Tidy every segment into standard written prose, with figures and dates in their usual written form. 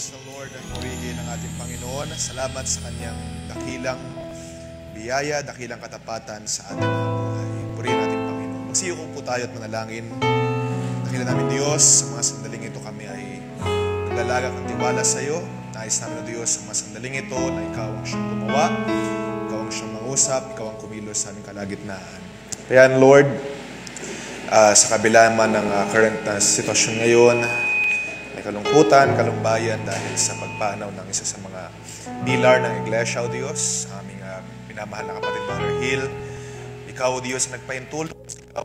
Praise the Lord, purihin ang ating Panginoon. Salamat sa kanyang dakilang biyaya, dakilang katapatan sa ating mga buhay. Purihin ating Panginoon. Magsiyukong po tayo at manalangin. Dakilan namin Diyos, sa mga sandaling ito kami ay naglalagak ng tiwala sa iyo. Nais namin na Diyos sa mga sandaling ito na ikaw ang siyang gumawa, ikaw ang siyang mangusap, ikaw ang kumilos sa aming kalagitnaan. Kaya Lord, sa kabila man ng current na sitwasyon ngayon, may kalungkutan, kalumbayan dahil sa pagpanaw ng isa sa mga pilar ng Iglesia, O Diyos, aming pinamahal na kapatid Brother Hill. Ikaw, O Diyos, nagpahintulot. Ikaw,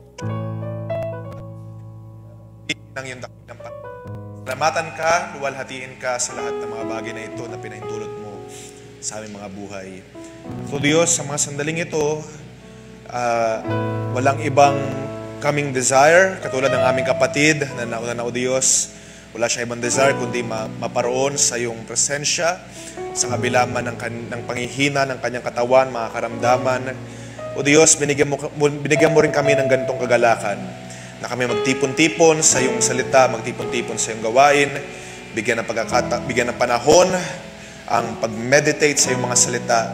ng iyong dakilang salamatan ka, luwalhatiin ka sa lahat ng mga bagay na ito na pinahintulot mo sa aming mga buhay. So Diyos, sa mga sandaling ito, walang ibang kaming desire, katulad ng aming kapatid na nauna na, O Diyos. Wala siya ibang desire kundi maparoon sa iyong presensya sa kabila man ng panghihina ng kanyang katawan, mga karamdaman. O Diyos, binigyan mo rin kami ng ganitong kagalakan na kami magtipon-tipon sa iyong salita, magtipon-tipon sa iyong gawain, bigyan ng panahon ang pag-meditate sa iyong mga salita.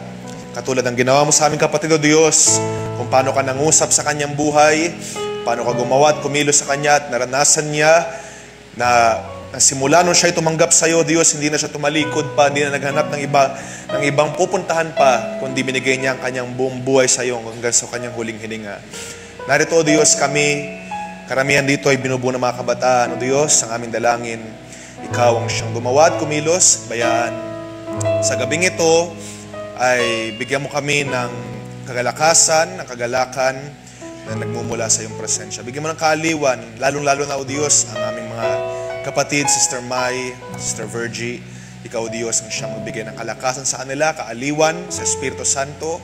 Katulad ng ginawa mo sa aming kapatid, O Diyos, kung paano ka nangusap sa kanyang buhay, paano ka gumawa at kumilos sa kanya at naranasan niya na simula nung siya tumanggap sa iyo, Diyos, hindi na siya tumalikod pa, hindi na naghanap ng ibang pupuntahan pa, kundi binigay niya ang kanyang buong buhay sa iyo hanggang sa kanyang huling hininga. Narito, O Diyos, kami, karamihan dito ay binubuo ng mga kabataan. O Diyos, ang aming dalangin, ikaw ang siyang gumawa at kumilos, bayaan. Sa gabing ito, ay bigyan mo kami ng kagalakasan, ng kagalakan na nagmumula sa iyong presensya. Bigyan mo ng kaaliwan, lalong-lalo na, O Diyos, ang aming mga kapatid, Sister Mai, Sister Virgie. Ikaw, O Diyos, ang siyang magbigay ng kalakasan sa kanila, kaaliwan sa Espiritu Santo.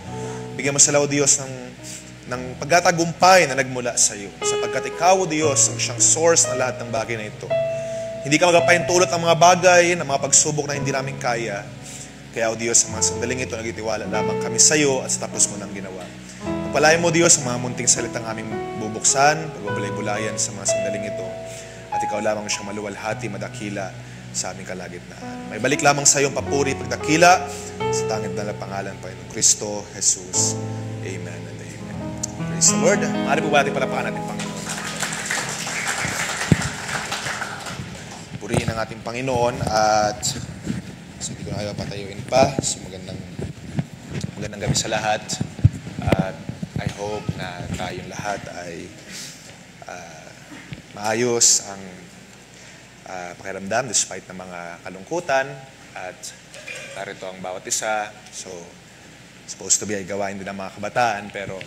Bigyan mo sila, O Diyos, ng pagkatagumpay na nagmula sa iyo. Sapagkat ikaw, O Diyos, ang siyang source na lahat ng bagay na ito. Hindi ka magpahintulot ng mga bagay, ng mga pagsubok na hindi namin kaya. Kaya, O Diyos, sa mga sandaling ito, nagtitiwala lamang kami sa iyo at sa tapos mo nang ginawa. Pagpalain mo, Diyos, ang mga munting salitang aming bubuksan, pagbabulay-bulayan sa mga sandaling ito. At ikaw lamang siyang maluwalhati, madakila sa aming kalagitnaan. May balik lamang sa iyong papuri, pagdakila, sa tanging na pangalan, Panginoong Kristo, Jesus. Amen and amen. Praise the Lord. Maaari po ba natin palapakan natin, Panginoon? Purihin ang ating Panginoon at so, hindi ko na kayo patayuin pa. So, magandang gabi sa lahat. At I hope na tayong lahat ay maayos ang pakiramdam despite ng mga kalungkutan at narito ang bawat isa. So, supposed to be ay gawain din ng mga kabataan pero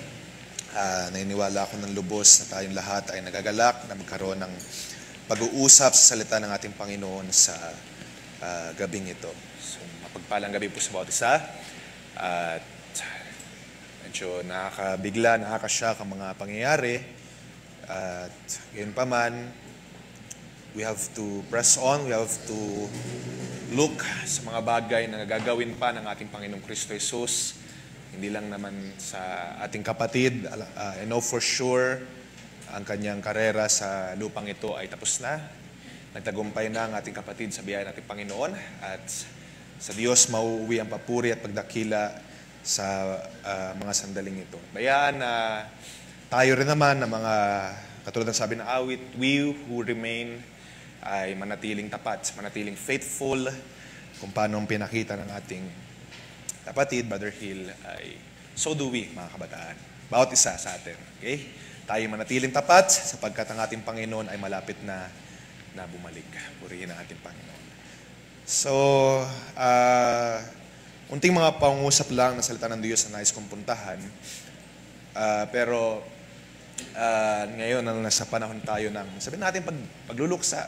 naniniwala ako ng lubos na tayong lahat ay nagagalak na magkaroon ng pag-uusap sa salita ng ating Panginoon sa gabing ito. So, mapagpalang gabi po sa bawat isa at medyo nakakabigla, nakakashock ang mga pangyayari. At gayon pa man, we have to press on, we have to look sa mga bagay na gagawin pa ng ating Panginoong Kristo Jesus. Hindi lang naman sa ating kapatid. I know for sure ang kanyang karera sa lupang ito ay tapos na. Nagtagumpay na ang ating kapatid sa biyaya ng ating Panginoon. At sa Diyos mauuwi ang papuri at pagdakila sa mga sandaling ito. Bayaan na tayo rin naman na mga, katulad ng sabi ng awit, we who remain ay manatiling tapat, manatiling faithful, kung paano ang pinakita ng ating kapatid, Brother Hill, ay so do we, mga kabataan. Bawat isa sa atin. Okay? Tayo manatiling tapat sapagkat ang ating Panginoon ay malapit na bumalik. Purihin ang ating Panginoon. So, unting mga pangusap lang na salita ng Diyos na nais kong puntahan. Pero ngayon na nasa panahon tayo ng, sabihin natin pagluluksa,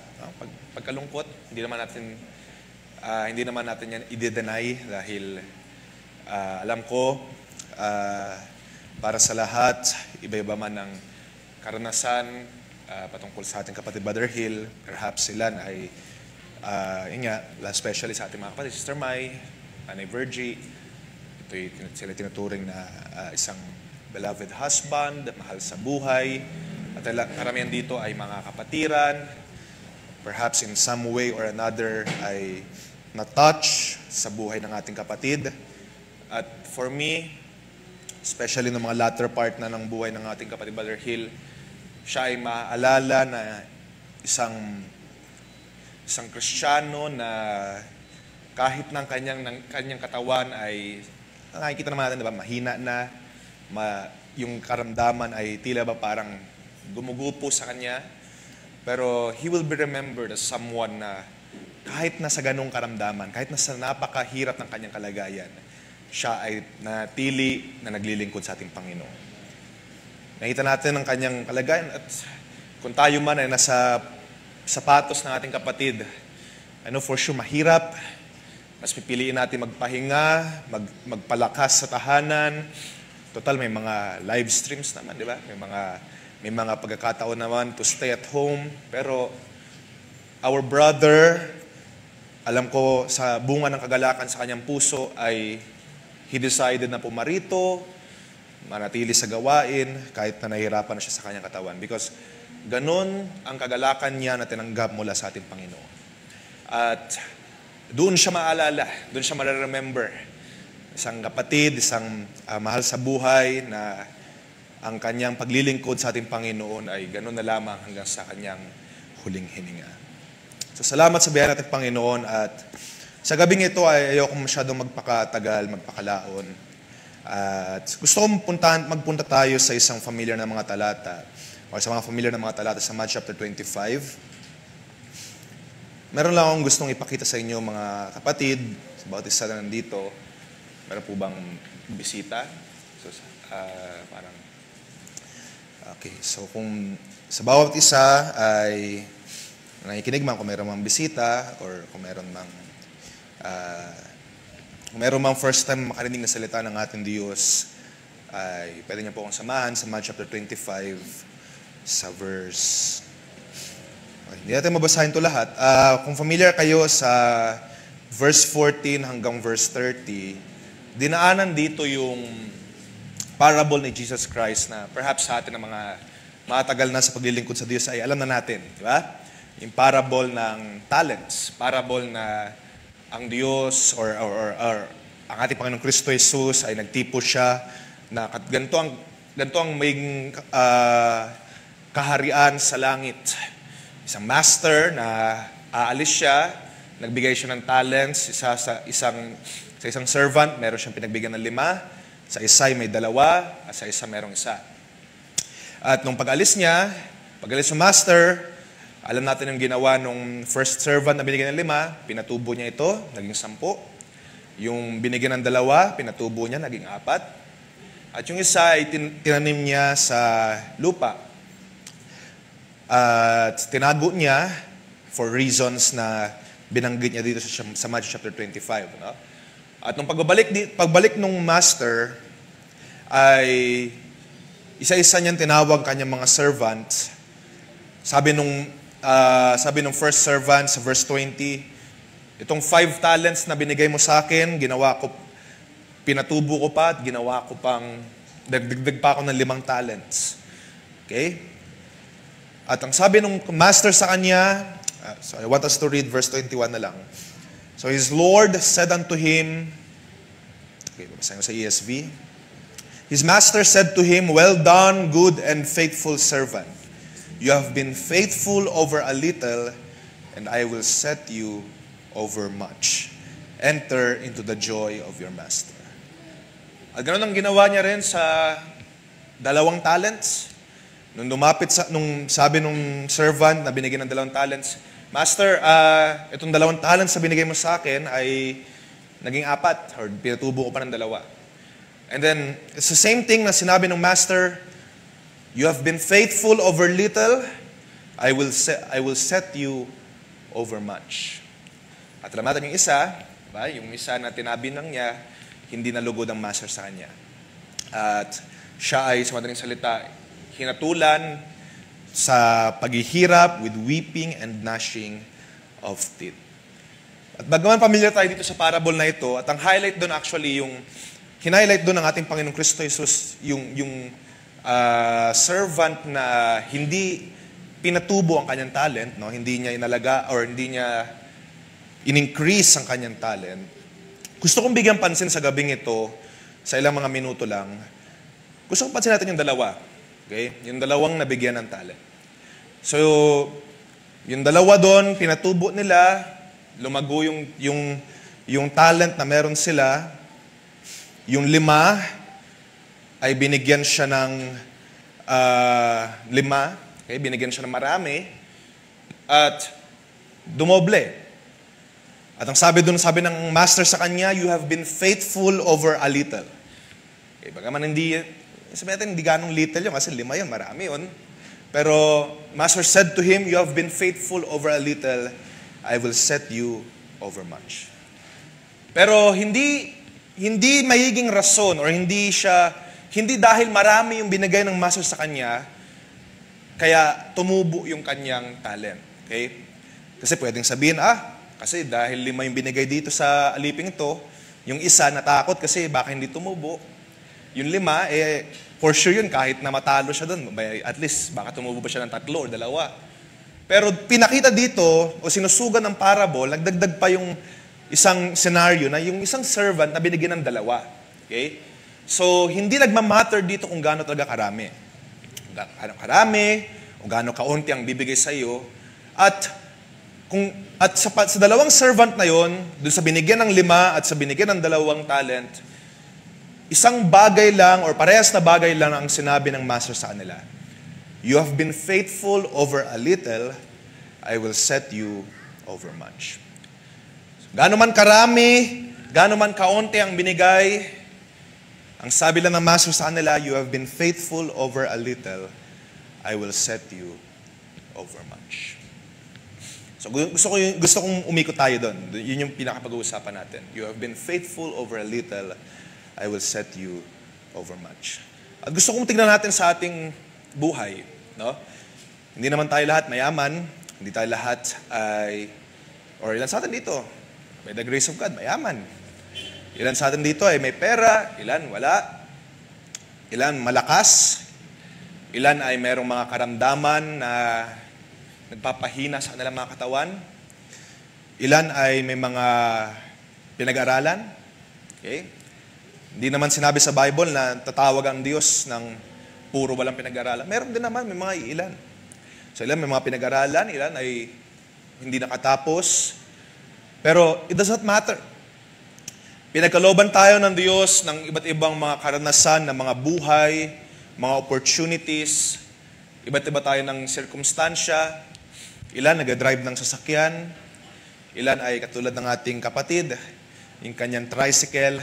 pagkalungkot, hindi naman natin yan i-deny dahil alam ko para sa lahat, iba-iba man ng karanasan patungkol sa ating kapatid Brother Hill, perhaps sila ay especially sa ating mga kapatid, Sister Mai, Nanay Virgie, sila tinuturing na isang beloved husband, mahal sa buhay, at karamihan dito ay mga kapatiran, perhaps in some way or another ay na-touch sa buhay ng ating kapatid. At for me, especially ng mga latter part na ng buhay ng ating kapatid Brother Hill, siya ay maaalala na isang Kristiyano na kahit ng kanyang katawan ay nakikita naman natin, di ba, mahina na, yung karamdaman ay tila ba parang gumugupo sa kanya. Pero he will be remembered as someone na kahit nasa ganong karamdaman, kahit nasa napakahirap ng kanyang kalagayan, siya ay natili na naglilingkod sa ating Panginoon. Nakita natin ang kanyang kalagayan at kung tayo man ay nasa sapatos ng ating kapatid, I know for sure mahirap, mas pipiliin natin magpahinga, magpalakas sa tahanan. Total, may mga live streams naman, di ba? May mga pagkakataon naman to stay at home. Pero our brother, alam ko sa bunga ng kagalakan sa kanyang puso ay he decided na pumarito, manatili sa gawain kahit na nahihirapan na siya sa kanyang katawan. Because ganun ang kagalakan niya na tinanggap mula sa ating Panginoon. At doon siya maalala, doon siya mareremember. Isang kapatid, isang mahal sa buhay na ang kanyang paglilingkod sa ating Panginoon ay ganun na lamang hanggang sa kanyang huling hininga. So salamat sa biyaya natin Panginoon at sa gabing ito ay ayoko masyadong magpakatagal, magpakalaon. At gusto kong magpunta tayo sa isang familiar na mga talata o sa mga familiar na mga talata sa Matthew chapter 25. Meron lang akong gustong ipakita sa inyo mga kapatid, sa bawat isa na nandito. Meron po bang bisita? So, okay, so kung sa bawat isa ay nakikinig man kung meron mang bisita or kung meron mang first time makarinig na salita ng ating Diyos, ay pwede niya po akong samahan sa Matthew chapter 25 sa verse. Hindi natin mabasahin ito lahat. Kung familiar kayo sa verse 14 hanggang verse 30, dinaanan dito yung parable ni Jesus Christ na perhaps sa atin na mga matagal na sa paglilingkod sa Diyos ay alam na natin. Di ba? Yung parable ng talents. Parable na ang Diyos or ang ating Panginoong Kristo Jesus ay nagtipo siya na ganito ang may kaharian sa langit. Isang master na aalis siya, nagbigay siya ng talents, sa isang servant, meron siyang pinagbigyan ng 5, sa isa ay may 2, at sa isa merong 1. At nung pag-alis ng master, alam natin yung ginawa nung first servant na binigyan ng 5, pinatubo niya ito, naging 10. Yung binigyan ng 2, pinatubo niya, naging 4. At yung isa ay tinanim niya sa lupa. At tinago niya for reasons na binanggit niya dito sa Matthew chapter 25. No? At nung pagbalik nung master, ay isa-isa niyang tinawag kanyang mga servants. Sabi nung first servant sa verse 20, itong 5 talents na binigay mo sa akin, pinatubo ko pa at ginawa ko pang, dagdag pa ako ng 5 talents. Okay? At ang sabi ng master sa kanya, so I want us to read verse 21 na lang. So his Lord said unto him, okay, babasahin ko sa ESV. His master said to him, well done, good and faithful servant. You have been faithful over a little, and I will set you over much. Enter into the joy of your master. At ganoon ang ginawa niya rin sa 2 talents. Nung sabi nung servant na binigyan ng 2 talents, Master, itong 2 talents na binigay mo sa akin ay naging 4 or pinatubo ko pa ng 2. And then, it's the same thing na sinabi ng Master, you have been faithful over little, I will set you over much. At alam natin yung isa, diba? Yung isa na tinabi ng niya, hindi nalugod ang Master sa kanya. At siya ay, sa madaling salita, hinatulan sa paghihirap with weeping and gnashing of teeth. At bagaman familiar tayo dito sa parable na ito, at ang highlight doon actually, yung hinighlight doon ng ating Panginoong Kristo Jesus, yung servant na hindi pinatubo ang kanyang talent, no? Hindi niya inalaga or hindi niya in-increase ang kanyang talent. Gusto kong bigyan pansin sa gabing ito, sa ilang mga minuto lang. Gusto kong pansin natin yung dalawa. Okay? Yung dalawang nabigyan ng talent. So, yung dalawa doon, pinatubo nila, lumago yung talent na meron sila. Yung 5 ay binigyan siya ng 5. Okay? Binigyan siya ng marami. At dumoble. At ang sabi ng master sa kanya, you have been faithful over a little. Okay, bagaman sabi natin, hindi ganong little yun, kasi 5 yun, marami yun. Pero, master said to him, you have been faithful over a little, I will set you over much. Pero, hindi magiging rason, or hindi dahil marami yung binigay ng master sa kanya, kaya tumubo yung kanyang talent. Okay? Kasi pwedeng sabihin, kasi dahil 5 yung binigay dito sa aliping ito, yung isa natakot kasi baka hindi tumubo. Yung 5, for sure yun, kahit na matalo siya doon, at least baka tumubo ba siya ng 3 o 2. Pero pinakita dito, o sinusugan ng parable, nagdagdag pa yung isang scenario na yung isang servant na binigyan ng 2. Okay? So, hindi nagmamatter dito kung gaano talaga karami. Gaano karami, o gaano kaunti ang bibigay sa iyo. At sa 2 servant na yon, doon sa binigyan ng 5 at sa binigyan ng 2 talent, isang bagay lang or parehas na bagay lang ang sinabi ng master sa kanila. You have been faithful over a little, I will set you over much. So, gaano man karami, gaano man kaunti ang binigay, ang sabi lang ng master sa kanila, you have been faithful over a little, I will set you over much. So gusto kong umikot tayo doon. Yun yung pinakapag-uusapan natin. You have been faithful over a little, I will set you over much. At gusto kong tingnan natin sa ating buhay. No? Hindi naman tayo lahat mayaman. Hindi tayo lahat or ilan sa atin dito, by the grace of God, mayaman. Ilan sa atin dito ay may pera, ilan wala. Ilan malakas. Ilan ay merong mga karamdaman na nagpapahina sa kanilang mga katawan. Ilan ay may mga pinag-aralan. Okay? Hindi naman sinabi sa Bible na tatawag ang Diyos ng puro walang pinag-aralan. Meron din naman, may mga ilan. So ilan may mga pinag-aralan, ilan ay hindi nakatapos. Pero it does not matter. Pinagkalooban tayo ng Diyos ng iba't ibang mga karanasan, ng mga buhay, mga opportunities. Iba't iba tayo ng sirkumstansya. Ilan nag-drive ng sasakyan. Ilan ay katulad ng ating kapatid, yung kanyang tricycle.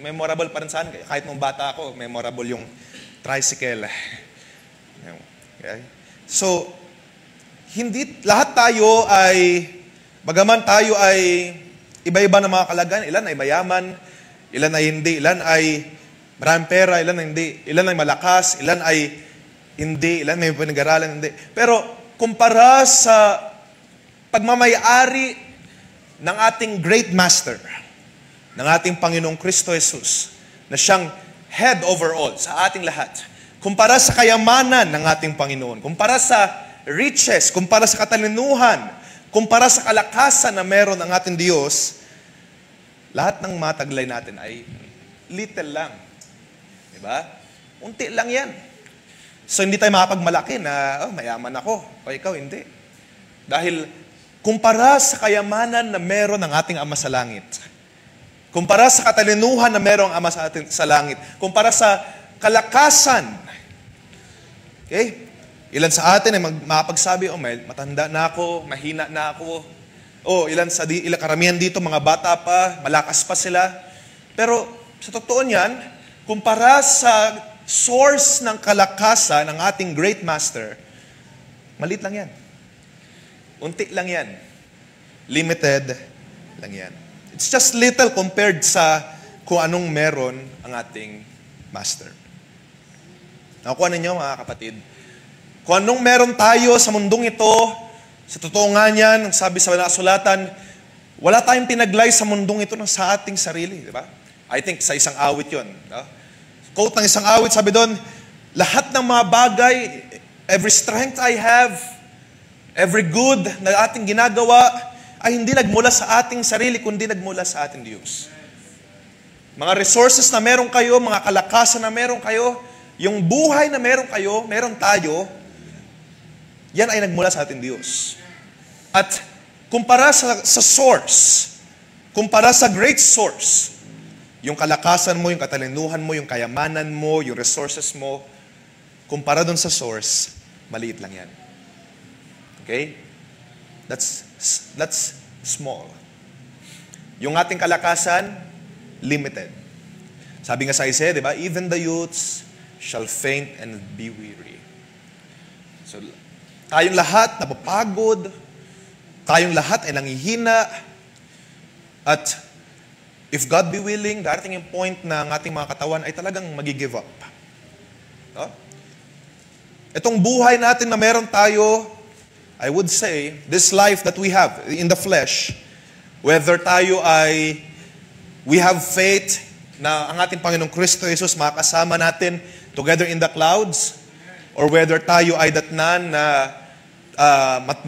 Memorable pa rin saan. Kahit nung bata ako, memorable yung tricycle. Okay? So, hindi lahat tayo ay, bagaman tayo ay iba-iba na mga kalagayan. Ilan ay mayaman, ilan ay hindi, ilan ay maraming pera, ilan ay hindi, ilan ay malakas, ilan ay hindi, ilan may pinag-aralan, hindi. Pero, kumpara sa pagmamayari ng ating great master, ng ating Panginoong Kristo Jesus, na siyang head over all sa ating lahat, kumpara sa kayamanan ng ating Panginoon, kumpara sa riches, kumpara sa katalinuhan, kumpara sa kalakasan na meron ang ating Diyos, lahat ng mataglay natin ay little lang. Diba? Unti lang yan. So, hindi tayo makapagmalaki na, mayaman ako. O ikaw, hindi. Dahil, kumpara sa kayamanan na meron ng ating Ama sa Langit, kumpara sa katalinuhan na meron ang Ama sa Langit, kumpara sa kalakasan, okay? Ilan sa atin ay makapagsabi, matanda na ako, mahina na ako. Ilan karamihan dito, mga bata pa, malakas pa sila. Pero, sa totoo niyan, kumpara sa source ng kalakasan ng ating great master, maliit lang yan. Unti lang yan. Limited lang yan. It's just little compared sa kung anong meron ang ating master. Nakuha ninyo mga kapatid, kung anong meron tayo sa mundong ito, sa totoo nga niyan, sabi sa nasulatan, wala tayong pinaglay sa mundong ito ng sa ating sarili. Di ba? I think sa isang awit yun. No? Quote ng isang awit, sabi doon, lahat ng mga bagay, every strength I have, Every good na ating ginagawa ay hindi nagmula sa ating sarili, kundi nagmula sa ating Diyos. Mga resources na meron kayo, mga kalakasan na meron kayo, yung buhay na meron kayo, meron tayo, yan ay nagmula sa ating Diyos. At kumpara sa source, kumpara sa great source, yung kalakasan mo, yung katalinuhan mo, yung kayamanan mo, yung resources mo, kumpara dun sa source, maliit lang yan. Okay? That's small. Yung ating kalakasan, limited. Sabi nga sa Isaiah, di ba? Even the youths shall faint and be weary. So, tayong lahat napapagod, tayong lahat ay nangihina, at if God be willing, darating yung point na ang ating mga katawan ay talagang magi-give up. No? Itong buhay natin na meron tayo, I would say, this life that we have in the flesh, whether tayo ay, we have faith na ang ating Panginoong Kristo Jesus makakasama natin together in the clouds, or whether tayo ay datnan na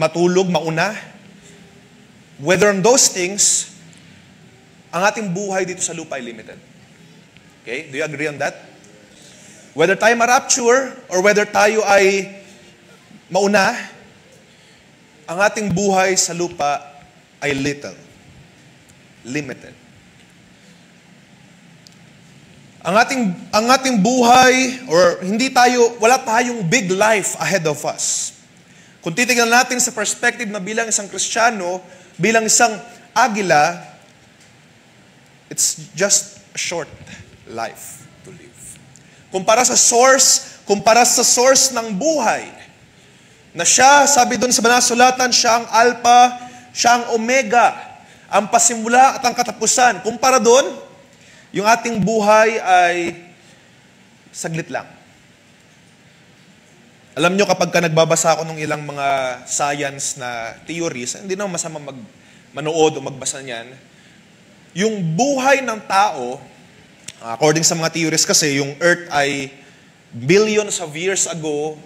matulog, mauna, whether on those things, ang ating buhay dito sa lupa ay limited. Okay? Do you agree on that? Whether tayo ma-rapture, or whether tayo ay mauna, ang ating buhay sa lupa ay little. Limited. Ang ating buhay, or wala tayong big life ahead of us. Kung titignan natin sa perspective na bilang isang Kristiyano, bilang isang agila, it's just a short life to live. Kumpara sa source ng buhay, na siya, sabi doon sa banal na sulatan, siya ang Alpha, siya ang Omega, ang pasimula at ang katapusan. Kumpara doon, yung ating buhay ay saglit lang. Alam nyo, kapag nagbabasa ako ng ilang mga science na theories, hindi naman masama manood o magbasa niyan, yung buhay ng tao, according sa mga theories kasi, yung Earth ay billions of years ago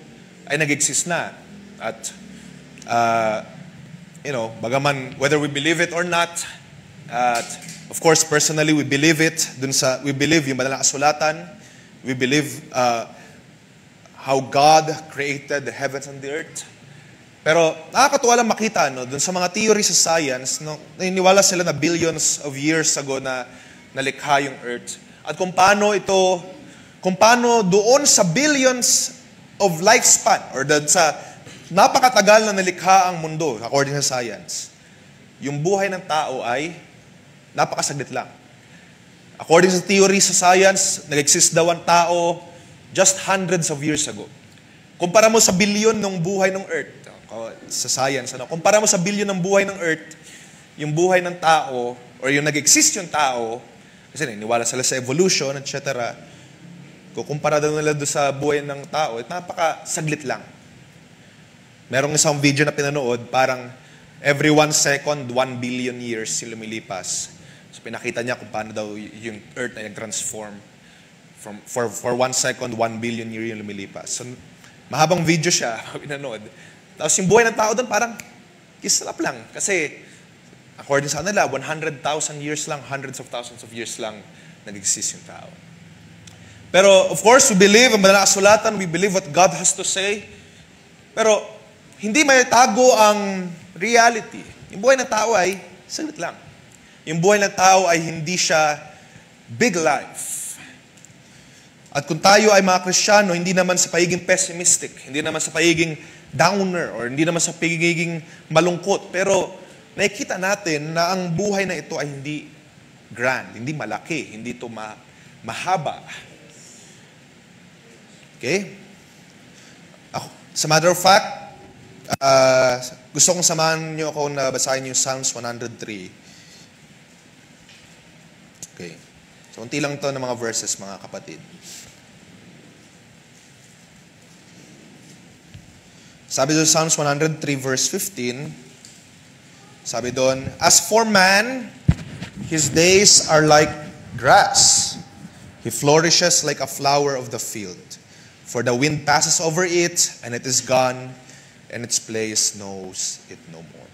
ay nag-exist na. At, bagaman, whether we believe it or not, of course, personally, we believe it. We believe yung banal na kasulatan. We believe how God created the heavens and the earth. Pero, nakakatuwa lang makita, dun sa mga theory sa science, naniniwala sila na billions of years ago na nalikha yung earth. At kung paano doon sa billions of lifespan, or sa napakatagal na nalikha ang mundo, according sa science, yung buhay ng tao ay napakasaglit lang. According sa theory sa science, nag-exist daw ang tao just hundreds of years ago. Kumpara mo sa bilyon ng buhay ng Earth, sa science, kumpara mo sa bilyon ng buhay ng Earth, yung buhay ng tao, or yung nag-exist yung tao, kasi niniwala sila sa evolution, etc. Kung kumpara daw nila doon sa buhay ng tao, napakasaglit lang. Merong isang video na pinanood, parang every 1 second, 1 billion years yung lumilipas. So pinakita niya kung paano daw yung Earth ay nag-transform. For 1 second, 1 billion year yung lumilipas. So mahabang video siya, pinanood. Tapos yung buhay ng tao doon parang kislap lang. Kasi according sa nila, 100,000 years lang, hundreds of thousands of years lang nag-exist yung tao. Pero of course, we believe ang banal na kasulatan, we believe what God has to say. Pero hindi may tago ang reality. Yung buhay ng tao ay saglit lang. Yung buhay ng tao ay hindi siya big life. At kung tayo ay mga Kristiyano, hindi naman sa pagiging pessimistic, hindi naman sa pagiging downer, or hindi naman sa pagiging malungkot, pero nakikita natin na ang buhay na ito ay hindi grand, hindi malaki, hindi ito mahaba. Okay? As a matter of fact, gusto kong samahan niyo ako na basahin yung Psalms 103. Okay. So, unti lang to ng mga verses, mga kapatid. Sabi doon Psalms 103 verse 15, sabi doon, as for man, his days are like grass. He flourishes like a flower of the field. For the wind passes over it, and it is gone, and its place knows it no more.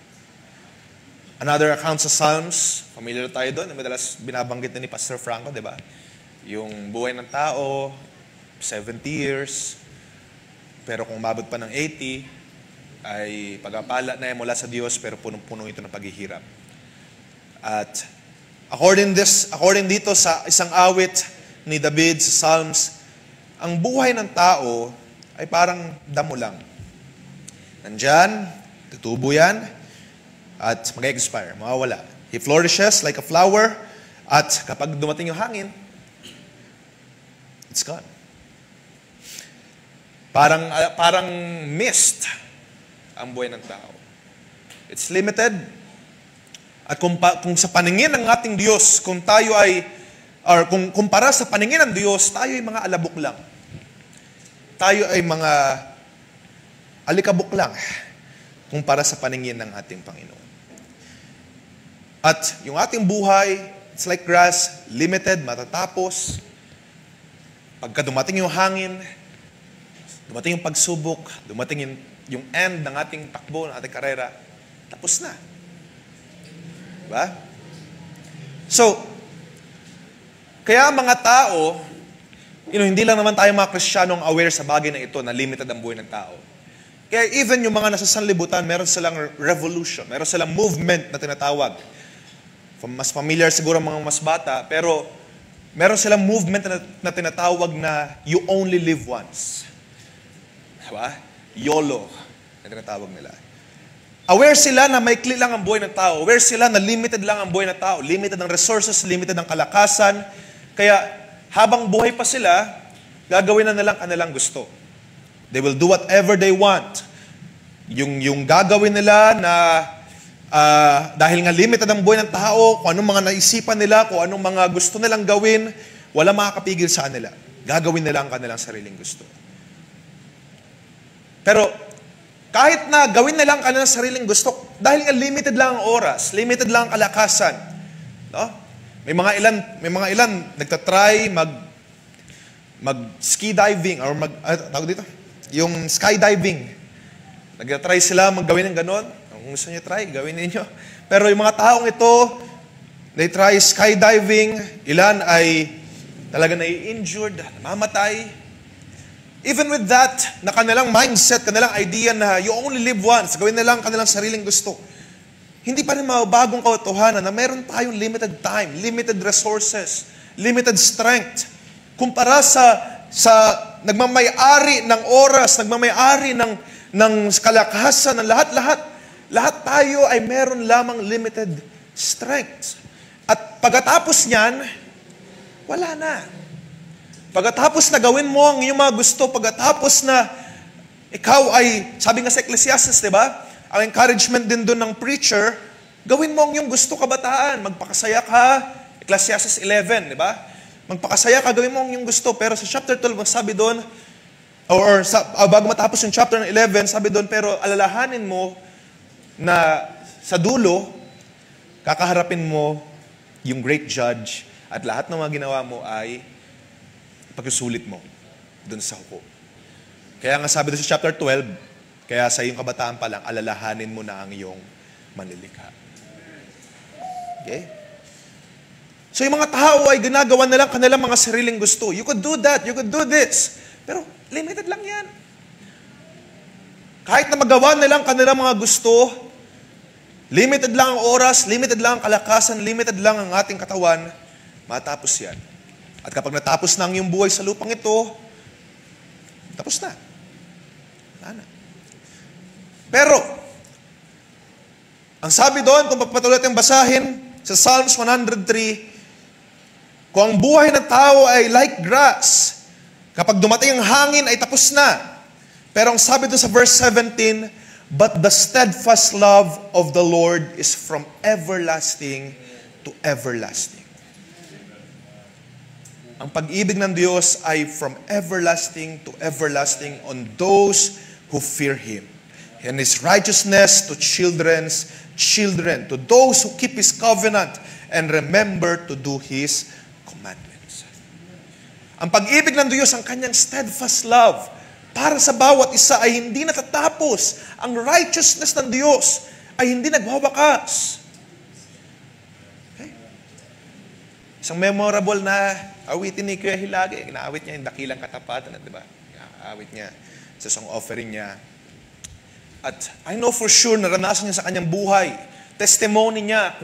Another account sa Psalms, familiar tayo doon, madalas binabanggit na ni Pastor Franco, di ba? Yung buhay ng tao, 70 years, pero kung umabot pa ng 80, ay pag-apala na yan mula sa Diyos, pero punong-puno ito ng paghihirap. At according dito sa isang awit ni David sa Psalms, ang buhay ng tao ay parang damo lang. Nandyan, tutubo yan, at mag-expire, mawawala. He flourishes like a flower, at kapag dumating yung hangin, it's gone. Parang mist ang buhay ng tao. It's limited. At kung sa paningin ng ating Diyos, kung tayo ay, or kung kumpara sa paningin ng Diyos, tayo ay mga alabok lang. Tayo ay mga alikabok lang kumpara sa paningin ng ating Panginoon. At yung ating buhay, it's like grass, limited, matatapos. Pagka dumating yung hangin, dumating yung pagsubok, dumating yung end ng ating takbo, ng ating karera, tapos na. Diba? So, kaya mga tao, hindi lang naman tayo mga Kristiyanong aware sa bagay na ito na limited ang buhay ng tao. Kaya even yung mga nasa sanlibutan, meron silang revolution, meron silang movement na tinatawag. Mas familiar siguro mga mas bata, pero meron silang movement na tinatawag na you only live once. Diba? YOLO na tinatawag nila. Aware sila na maikli lang ang buhay ng tao. Aware sila na limited lang ang buhay ng tao. Limited ang resources, limited ang kalakasan. Kaya habang buhay pa sila, gagawin na nilang kanilang gusto. They will do whatever they want. Yung gagawin nila na dahil nga limited ang buhay ng tao, kung anong mga naisipan nila, kung anong mga gusto nilang gawin, wala makakapigil sa kanila. Gagawin nila ang kanilang sariling gusto. Pero kahit na gawin nila ang kanilang sariling gusto, dahil nga limited lang ang oras, limited lang ang kalakasan. No? May mga ilan nagtatry mag ski diving or tawag dito, yung skydiving. Nagtatry sila maggawin ng ganon. Kung gusto niyo try, gawin niyo. Pero yung mga taong ito, they try skydiving, ilan ay talaga nai-injured, namamatay. Even with that, na kanilang mindset, kanilang idea na you only live once, gawin na lang kanilang sariling gusto. Hindi pa rin mabagong katotohanan na meron tayong limited time, limited resources, limited strength. Kumpara sa nagmamayari ng oras, nagmamayari ng kalakasan, ng lahat-lahat. Lahat tayo ay meron lamang limited strength. At pagkatapos niyan, wala na. Pagkatapos na gawin mo ang iyong mga gusto, pagkatapos na ikaw ay, sabi nga sa Ecclesiastes, di ba? Ang encouragement din doon ng preacher, gawin mo ang iyong gusto kabataan, magpakasaya ka, Ecclesiastes 11, di ba? Magpakasaya ka, gawin mo ang iyong gusto. Pero sa chapter 12, sabi doon, bago matapos yung chapter 11, sabi doon, pero alalahanin mo na sa dulo, kakaharapin mo yung great judge at lahat ng mga ginawa mo ay pagsusulit mo dun sa hukom. Kaya nga sabi doon sa chapter 12, kaya sa iyong kabataan pa lang, alalahanin mo na ang iyong manlilikha. Okay? So yung mga tao ay ginagawa na lang kanilang mga sariling gusto. You could do that, you could do this. Pero limited lang yan. Kahit na magawa nilang kanilang mga gusto, limited lang ang oras, limited lang ang kalakasan, limited lang ang ating katawan, matapos yan. At kapag natapos na ang iyong buhay sa lupang ito, tapos na. Wala na. Pero, ang sabi doon, kung patuloy natin basahin, sa Psalms 103, kung ang buhay ng tao ay like grass, kapag dumating ang hangin ay tapos na. Pero ang sabi doon sa verse 17, but the steadfast love of the Lord is from everlasting to everlasting. Ang pag-ibig ng Diyos ay from everlasting to everlasting on those who fear Him. And His righteousness to children's children, to those who keep His covenant and remember to do His commandments. Ang pag-ibig ng Diyos, ang kanyang steadfast love, para sa bawat isa ay hindi natatapos. Ang righteousness ng Diyos ay hindi nagwawakas. Okay? Isang memorable na awitin ni Kuya Hilage. Inaawit niya yung dakilang katapatan, di ba? Inaawit niya sa song offering niya. At I know for sure, naranasan niya sa kanyang buhay, testimony niya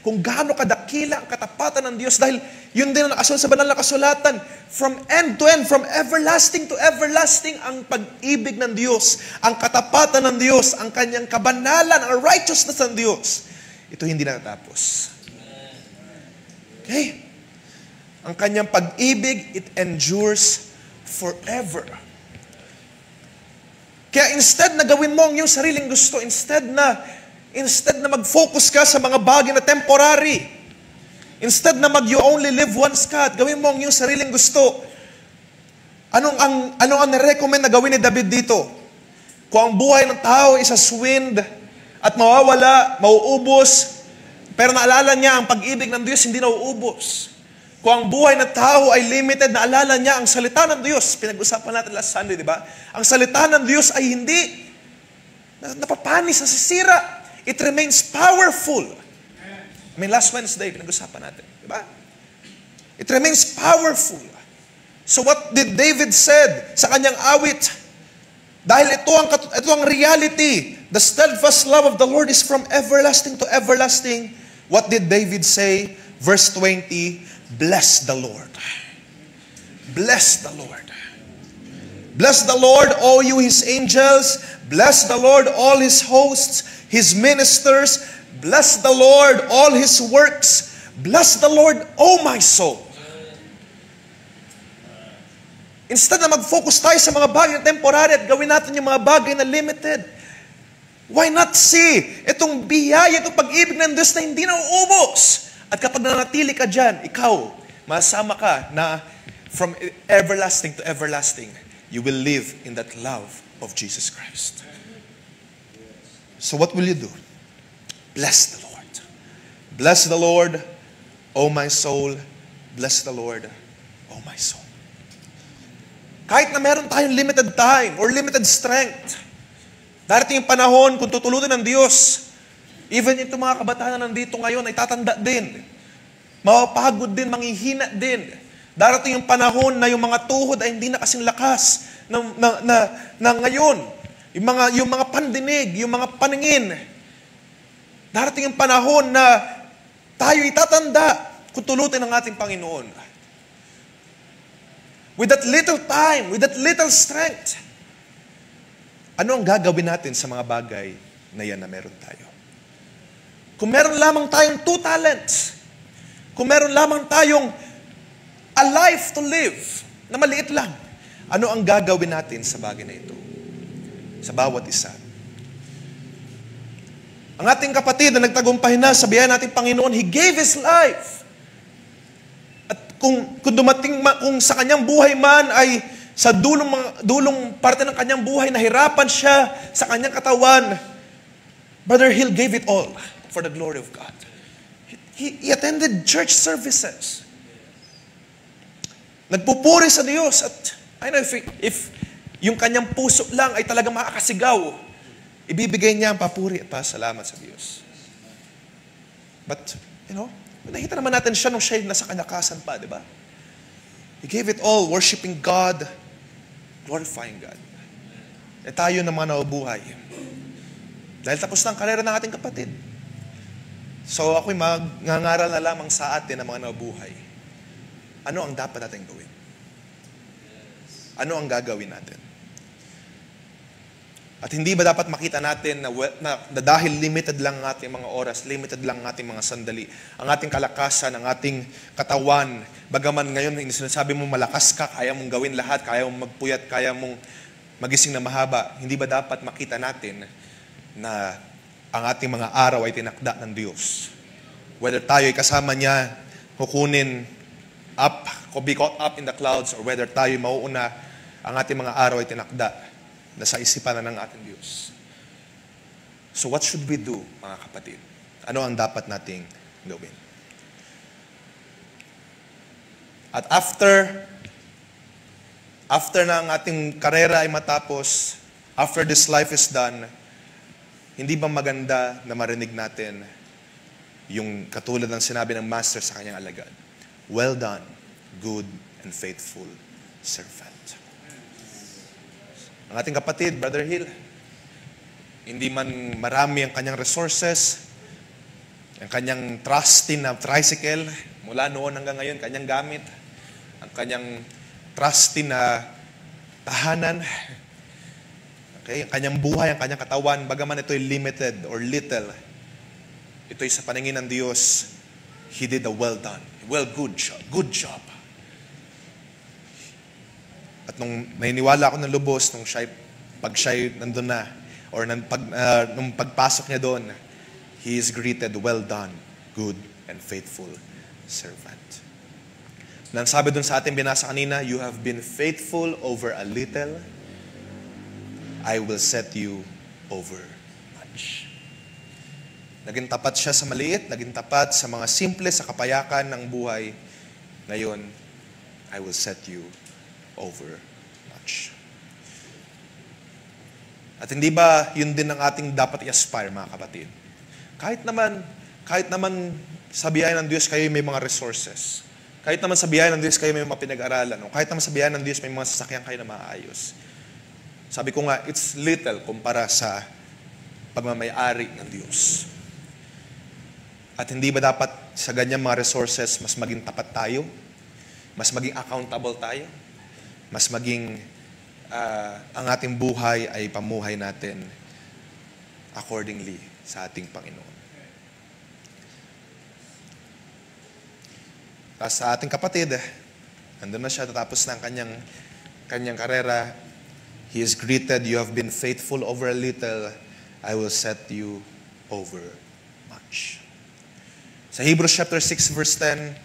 kung gaano kadakila ang katapatan ng Diyos, dahil yun din ang nakasulat sa banal na kasulatan, from end to end, from everlasting to everlasting, ang pag-ibig ng Diyos, ang katapatan ng Diyos, ang kanyang kabanalan, ang righteousness ng Diyos, ito hindi natatapos. Okay? Ang kanyang pag-ibig, it endures forever. Kaya instead na gawin mo ang iyong sariling gusto, instead na mag-focus ka sa mga bagay na temporary, instead na you only live once ka, at gawin mo ang iyong sariling gusto, ano ang na-recommend na gawin ni David dito? Kung ang buhay ng tao is as wind, at mawawala, mauubos, pero naalala niya ang pag-ibig ng Diyos hindi nauubos. Kung ang buhay ng tao ay limited, naalala niya ang salita ng Diyos. Pinag-usapan natin last Sunday, di ba? Ang salita ng Diyos ay hindi napapanis, nasisira. It remains powerful. Last Wednesday, pinag-usapan natin, di ba? It remains powerful. So what did David said sa kanyang awit? Dahil ito ang reality. The steadfast love of the Lord is from everlasting to everlasting. What did David say? Verse 20, bless the Lord. Bless the Lord. Bless the Lord, all you His angels. Bless the Lord, all His hosts, His ministers. Bless the Lord, all His works. Bless the Lord, O my soul. Instead na mag-focus tayo sa mga bagay na temporary at gawin natin yung mga bagay na limited, why not see itong biyaya, itong pag-ibig ng Diyos na hindi nauubos? At kapag nanatili ka dyan, ikaw, masama ka na from everlasting to everlasting, you will live in that love of Jesus Christ. So what will you do? Bless the Lord. Bless the Lord, O my soul. Bless the Lord, O my soul. Kahit na meron tayong limited time or limited strength, darating yung panahon kung tutulutin ng Diyos, even itong mga kabataan na nandito ngayon ay tatanda din. Mapapagod din, manghihina din. Darating yung panahon na yung mga tuhod ay hindi na kasing lakas na ngayon. Yung mga pandinig, yung mga paningin. Darating yung panahon na tayo itatanda kung tulutin ng ating Panginoon. With that little time, with that little strength, ano ang gagawin natin sa mga bagay na yan na meron tayo? Kung meron lamang tayong 2 talents, kung meron lamang tayong a life to live, na maliit lang, ano ang gagawin natin sa bagay na ito? Sa bawat isa. Ang ating kapatid na nagtagumpay na, sabihan natin Panginoon, He gave His life. At kung sa kanyang buhay man ay sa dulong parte ng kanyang buhay, nahirapan siya sa kanyang katawan, Brother Hill gave it all for the glory of God. He attended church services. Nagpupuri sa Diyos. At I know if yung kanyang puso lang ay talagang makakasigaw, ibibigay niya ang papuri at pasalamat sa Diyos. But, nakita naman natin siya nung siya nasa kanyakasan pa, di ba? He gave it all, worshiping God, glorifying God. E tayo naman nabubuhay. Dahil tapos na ang karera ng ating kapatid. So ako'y mangangaral na lamang sa atin ng mga nabubuhay. Ano ang dapat natin gawin? Ano ang gagawin natin? At hindi ba dapat makita natin na dahil limited lang ang ating mga oras, limited lang ang ating mga sandali, ang ating kalakasan, ang ating katawan, bagaman ngayon sinasabi mo malakas ka, kaya mong gawin lahat, kaya mong magpuyat, kaya mong magising na mahaba, hindi ba dapat makita natin na ang ating mga araw ay tinakda ng Diyos? Whether tayo ay kasama niya, kukunin up, be caught up in the clouds, or whether tayo mauuna, ang ating mga araw ay tinakda na sa isipan na ng ating Diyos. So what should we do, mga kapatid? Ano ang dapat nating gawin? At after after na ang ating karera ay matapos, after this life is done, hindi ba maganda na marinig natin yung katulad ng sinabi ng Master sa kanyang alagad? Well done, good and faithful servant. Ang ating kapatid, Brother Hill, hindi man marami ang kanyang resources, ang kanyang trusty na tricycle, mula noon hanggang ngayon, kanyang gamit, ang kanyang trusty na tahanan, okay, ang kanyang buhay, ang kanyang katawan, bagaman ito'y limited or little, ito'y sa paningin ng Diyos, He did a well done, good job. At nung naniniwala ako ng lubos, pag siya'y nandun na, or nung pagpasok niya doon, he is greeted, well done, good and faithful servant. Nang sabi doon sa ating binasa kanina, you have been faithful over a little, I will set you over much. Naging tapat siya sa maliit, naging tapat sa mga simple, sa kapayakan ng buhay. Ngayon, I will set you over much. At hindi ba yun din ang ating dapat i-aspire, mga kapatid? Kahit naman sa biyaya ng Diyos kayo may mga resources. Kahit naman sa biyaya ng Diyos kayo may mga pinag-aralan. O kahit naman sa biyaya ng Diyos may mga sasakyan kayo na maayos. Sabi ko nga, it's little kumpara sa pagmamayari ng Diyos. At hindi ba dapat sa ganyang mga resources mas maging tapat tayo? Mas maging accountable tayo? Mas maging ang ating buhay ay pamuhay natin accordingly sa ating Panginoon. Tapos sa ating kapatid, nandun na siya, tatapos na ang kanyang karera. He is greeted, you have been faithful over a little, I will set you over much. Sa Hebrews chapter 6 verse 10,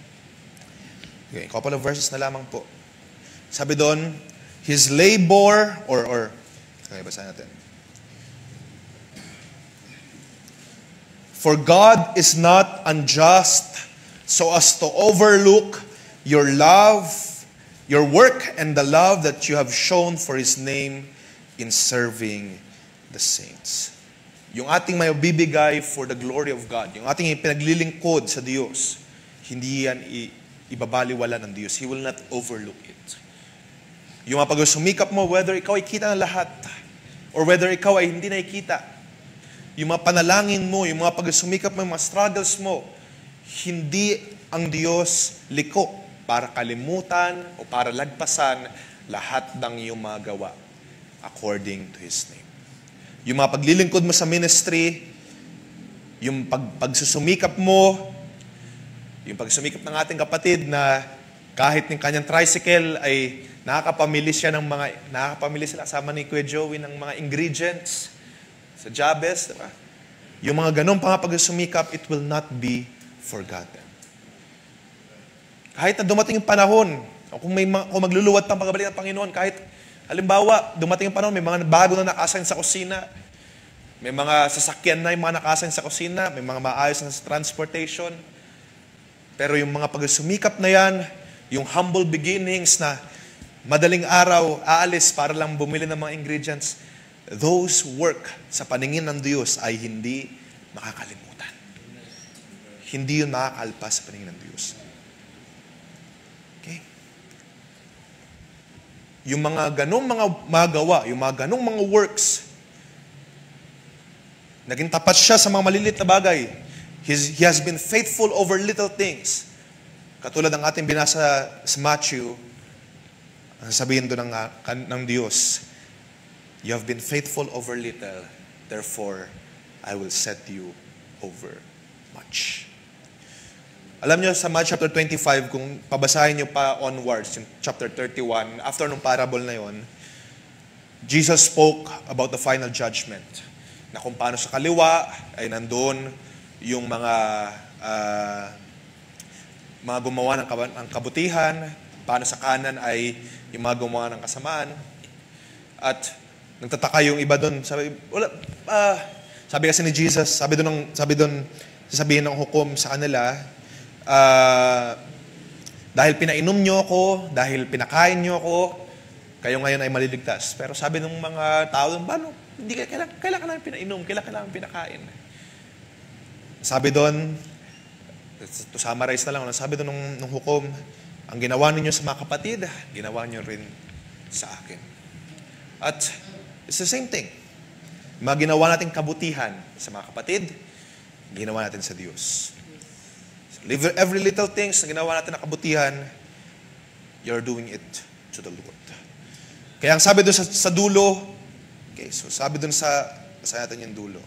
okay, couple of verses na lamang po. Sabi doon, his labor, okay, basahin natin. For God is not unjust so as to overlook your love, your work and the love that you have shown for His name in serving the saints. Yung ating may bibigay for the glory of God, yung ating ipinaglilingkod sa Diyos, hindi yan ibabaliwala ng Diyos. He will not overlook it. Yung mga pag-sumikap mo, whether ikaw ay kita ng lahat, or whether ikaw ay hindi nakikita, yung mga panalangin mo, yung mga pag-sumikap mo, yung mga struggles mo, hindi ang Diyos liko para kalimutan o para lagpasan lahat ng iyong mga gawa according to His name. Yung mga paglilingkod mo sa ministry, yung pagsusumikap mo, yung pagsumikap ng ating kapatid na kahit ng kanyang tricycle ay nakakapamili sila kasama ni Kuya Joey ng mga ingredients sa Jabez, diba? Yung mga ganong pagsusumikap, it will not be forgotten. Kahit na dumating yung panahon, kung magluluwad pang pagbalik ng Panginoon, kahit halimbawa, dumating yung panahon, may mga bago na nakasign sa kusina, may mga sasakyan na yung mga nakasign sa kusina, may mga maayos na sa transportation, pero yung mga pagsumikap na yan, yung humble beginnings na madaling araw, aalis para lang bumili ng mga ingredients, those work sa paningin ng Diyos ay hindi makakalimutan. Hindi yun makakalpas sa paningin ng Diyos. Okay? Yung mga ganong mga magawa, yung mga ganong mga works, naging tapat siya sa mga maliliit na bagay. He has been faithful over little things. Katulad ng ating binasa sa Matthew, ang sabihin doon ng Diyos, you have been faithful over little, therefore, I will set you over much. Alam nyo, sa Matthew chapter 25, kung pabasahin nyo pa onwards, yung chapter 31, after nung parable na yon, Jesus spoke about the final judgment. Na kung paano sa kaliwa, ay nandoon yung mga gumawa ng kabutihan, paano sa kanan ay yung mga gumawa ng kasamaan. At nagtataka yung iba doon. Sabi kasi ni Jesus, sabi doon, sasabihin ng hukom sa kanila, dahil pinainom nyo ako, dahil pinakain nyo ako, kayo ngayon ay maliligtas. Pero sabi ng mga tao, hindi kailangan namin pinainom, kailangan namin pinakain. Sabi doon, to summarize na lang, sabi doon nung hukom, ang ginawa ninyo sa mga kapatid, ginawa nyo rin sa akin. At it's the same thing. Mga ginawa natin kabutihan sa mga kapatid, ginawa natin sa Diyos. So, every little things na ginawa natin na kabutihan, you're doing it to the Lord. Kaya ang sabi doon sa dulo, okay, so sabi doon basahin natin yung dulo.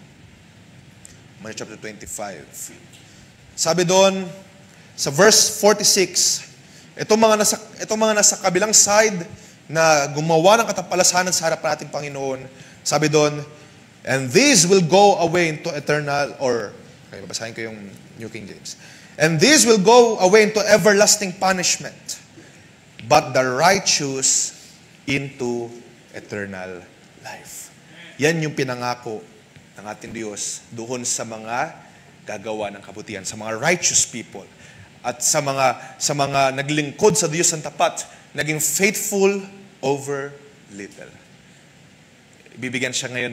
Matthew chapter 25. Sabi doon, sa verse 46, itong mga nasa kabilang side na gumawa ng katapalasanan sa harapan nating Panginoon, sabi doon, and these will go away into eternal, okay, babasahin ko yung New King James. And these will go away into everlasting punishment, but the righteous into eternal life. Yan yung pinangako ng ating Diyos doon sa mga gagawa ng kabutihan, sa mga righteous people. At sa mga naglingkod sa Diyos ang tapat, naging faithful over little. Ibibigyan siya ngayon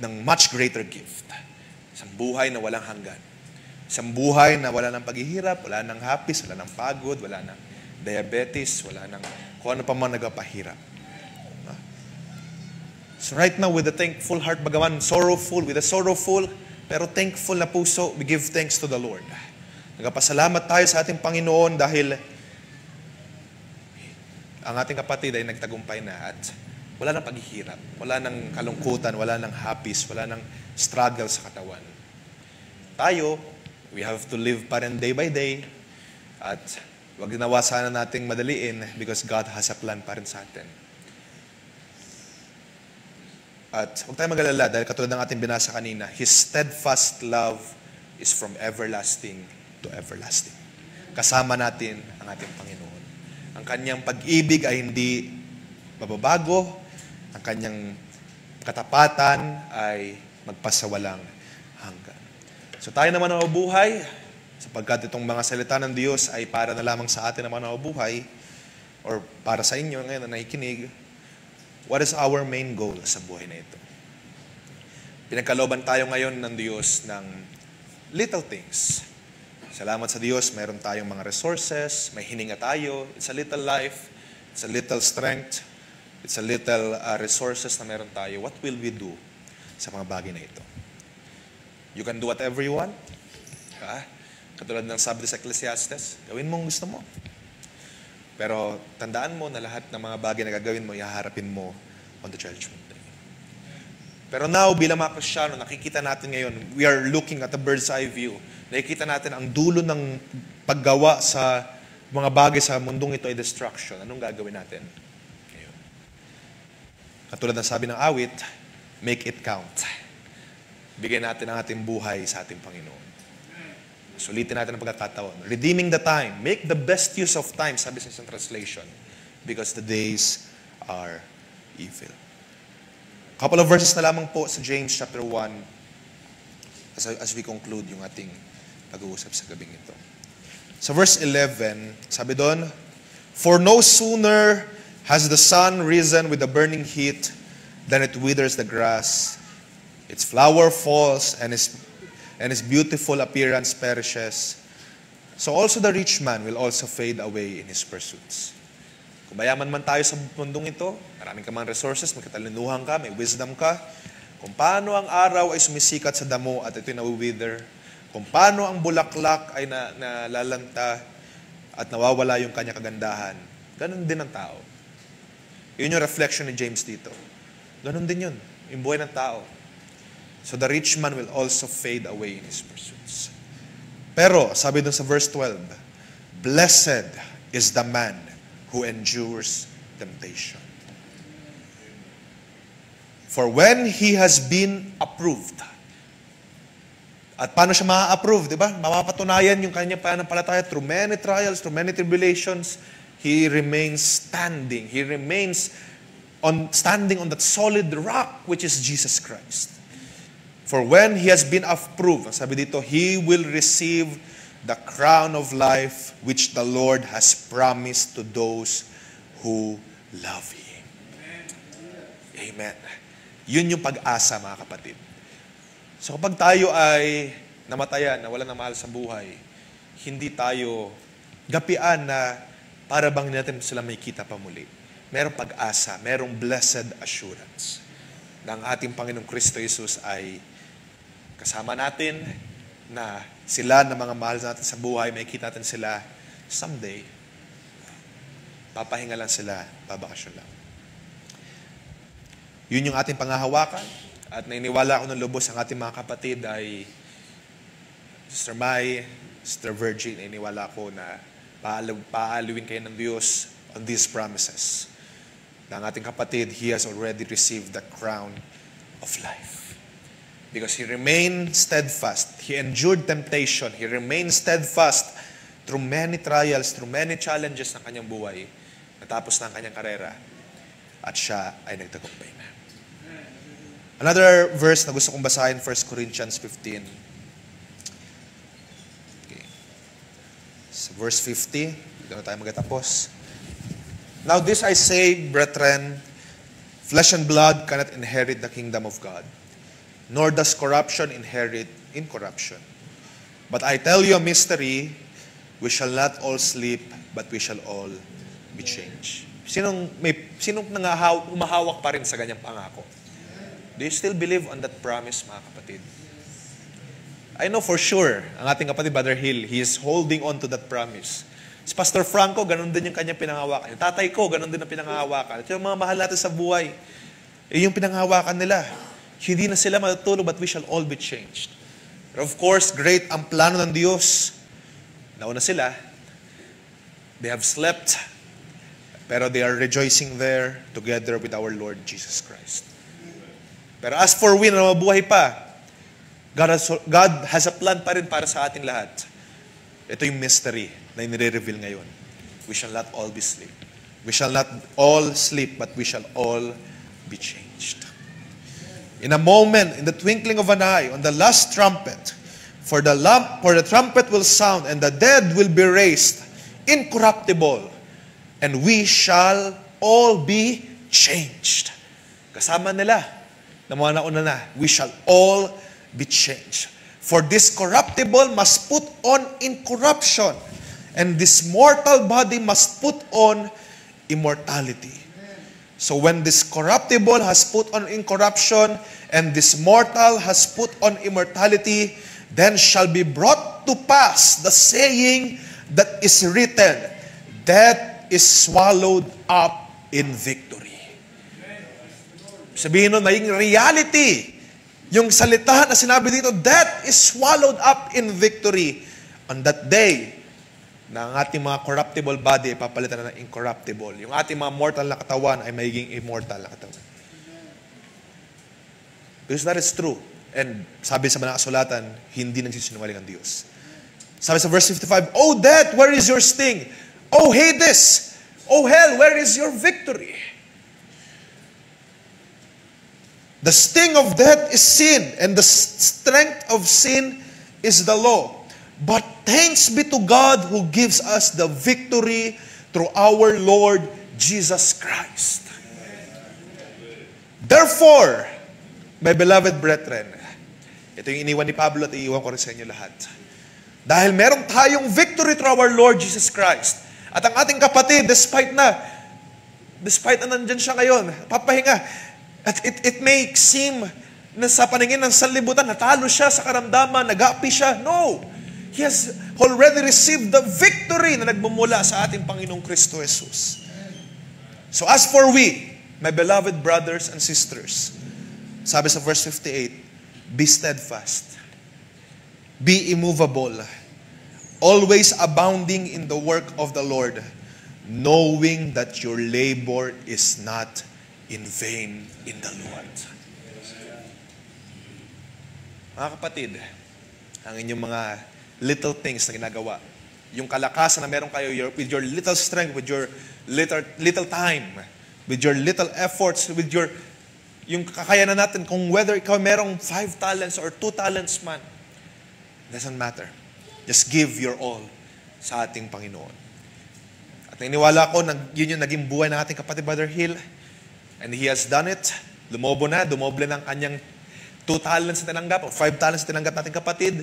ng much greater gift. Isang buhay na walang hanggan. Isang buhay na wala ng paghihirap, wala ng hapis, wala ng pagod, wala ng diabetes, wala ng kung ano pa man nagpapahirap. So right now, with a thankful heart, bagaman with a sorrowful, pero thankful na puso, we give thanks to the Lord. Nagpasalamat tayo sa ating Panginoon dahil ang ating kapatid ay nagtagumpay na at wala nang paghihirap, wala nang kalungkutan, wala nang hapis, wala nang struggle sa katawan. Tayo, we have to live pa rin day by day at wag ginawa sana nating madaliin because God has a plan pa rin sa atin. At huwag tayo mag-alala dahil katulad ng ating binasa kanina, His steadfast love is from everlasting to everlasting. Kasama natin ang ating Panginoon. Ang kanyang pag-ibig ay hindi mababago, ang kanyang katapatan ay magpasawalang hanggan. So tayo naman ang mabuhay, sapagkat itong mga salita ng Diyos ay para na lamang sa atin naman ang mabuhay, or para sa inyo ngayon na nakikinig, what is our main goal sa buhay na ito? Pinagkalooban tayo ngayon ng Diyos ng little things. Salamat sa Diyos, mayroon tayong mga resources, may hininga tayo, it's a little life, it's a little strength, it's a little resources na meron tayo. What will we do sa mga bagay na ito? You can do whatever you want. Katulad ng sabi sa Ecclesiastes, gawin mo ang gusto mo. Pero tandaan mo na lahat ng mga bagay na gagawin mo, ihaharapin mo on the judgment day. Pero now, bilang mga Kristiyano, nakikita natin ngayon, we are looking at a bird's eye view. Nakikita natin ang dulo ng paggawa sa mga bagay sa mundong ito ay destruction. Anong gagawin natin? Ngayon. Katulad ng sabi ng awit, make it count. Bigyan natin ang ating buhay sa ating Panginoon. Sulitin natin ang pagkakataon. Redeeming the time. Make the best use of time, sabi sa isang translation. Because the days are evil. Couple of verses na lamang po sa James chapter 1 as we conclude yung ating pag-uusap sa gabing ito. Sa verse 11, sabi doon, for no sooner has the sun risen with a burning heat than it withers the grass. Its flower falls and its beautiful appearance perishes. So also the rich man will also fade away in his pursuits. Kung mayaman man tayo sa mundong ito, maraming ka mga resources, may katalinuhan ka, may wisdom ka, kung paano ang araw ay sumisikat sa damo at ito'y nawi-wither, kung paano ang bulaklak ay nalalanta at nawawala yung kanya kagandahan, ganun din ang tao. Yun yung reflection ni James dito. Ganun din yun, yung buhay ng tao. So the rich man will also fade away in his pursuits. Pero, sabi dun sa verse 12, blessed is the man who endures temptation. For when he has been approved, at paano siya ma-approve, di ba? Mapapatunayan yung kanyang pananampalataya through many trials, through many tribulations, he remains standing. He remains standing on that solid rock, which is Jesus Christ. For when he has been approved, sabi dito, he will receive the crown of life which the Lord has promised to those who love Him. Amen. Yun yung pag-asa, mga kapatid. So kapag tayo ay namatayan, na wala na mahal sa buhay, hindi tayo gapian na para bang natin sila may kita pa muli. Merong pag-asa, merong blessed assurance na ang ating Panginoong Kristo Jesus ay kasama natin, na sila na mga mahal natin sa buhay, may kita natin sila someday. Papahinga lang sila, babakasyon lang. Yun yung ating pangahawakan. At naniniwala ako ng lubos ang ating mga kapatid ay Sister Mai, Sister Virgin, naniniwala ako na paaluin kayo ng Diyos on these promises. Na ang ating kapatid, he has already received the crown of life. Because he remained steadfast. He endured temptation. He remained steadfast through many trials, through many challenges ng kanyang buhay. Natapos na ang kanyang karera. At siya ay nagtagumpay na. Another verse na gusto kong basahin, 1 Corinthians 15. Okay. So, verse 50. Dito na tayo magtatapos. Now this I say, brethren, flesh and blood cannot inherit the kingdom of God, nor does corruption inherit incorruption. But I tell you a mystery, we shall not all sleep, but we shall all be changed. Sinong umahawak pa rin sa ganyang pangako? Do you still believe on that promise, mga kapatid? I know for sure, ang ating kapatid, Brother Hill, he is holding on to that promise. Si Pastor Franco, ganun din yung kanyang pinangahawakan. Yung tatay ko, ganun din ang pinangahawakan. At yung mga mahal natin sa buhay, yung pinangahawakan nila. Hindi na sila matutulog, but we shall all be changed. But of course, great ang plano ng Diyos. Nauna sila. They have slept, pero they are rejoicing there together with our Lord Jesus Christ. Pero as for we na mabuhay pa, God has a plan pa rin para sa ating lahat. Ito yung mystery na inire-reveal ngayon. We shall not all be asleep. We shall not all sleep, but we shall all be changed. In a moment, in the twinkling of an eye, on the last trumpet, for the trumpet will sound, and the dead will be raised incorruptible, and we shall all be changed. Kasama nila, na mga nauna na, we shall all be changed. For this corruptible must put on incorruption, and this mortal body must put on immortality. So when this corruptible has put on incorruption, and this mortal has put on immortality, then shall be brought to pass the saying that is written, death is swallowed up in victory. Sabihin nun, maging reality. Yung salita na sinabi dito, death is swallowed up in victory. On that day, na ang ating mga corruptible body ay papalitan na ng incorruptible. Yung ating mga mortal na katawan ay magiging immortal na katawan. Because that is true. And sabi sa mga kasulatan, hindi nagsisinungaling ang Diyos. Sabi sa verse 55, O death, where is your sting? O Hades, O hell, where is your victory? The sting of death is sin, and the strength of sin is the law. But thanks be to God who gives us the victory through our Lord Jesus Christ. Therefore, my beloved brethren, ito yung iniwan ni Pablo at iiwan ko rin sa inyo lahat. Dahil merong tayong victory through our Lord Jesus Christ. At ang ating kapatid, despite na nandyan siya ngayon, papahinga. At it may seem na sa paningin ng sanlibutan, natalo siya sa karamdaman, nag-aapi siya. No! He has already received the victory na nagmumula sa ating Panginoong Kristo Jesus. So as for we, my beloved brothers and sisters, sabi sa verse 58, be steadfast, be immovable, always abounding in the work of the Lord, knowing that your labor is not in vain in the Lord. Mga kapatid, ang inyong mga little things na ginagawa, yung kalakasan na meron kayo with your little strength, with your little time, with your little efforts, with yung kakayanan natin, kung whether ikaw merong 5 talents or 2 talents man, doesn't matter. Just give your all sa ating Panginoon. At naniniwala ko, yun yung naging buhay ng ating kapatid, Brother Hill. And he has done it. Dumoble ng kanyang 2 talents na tinanggap o 5 talents na tinanggap nating kapatid.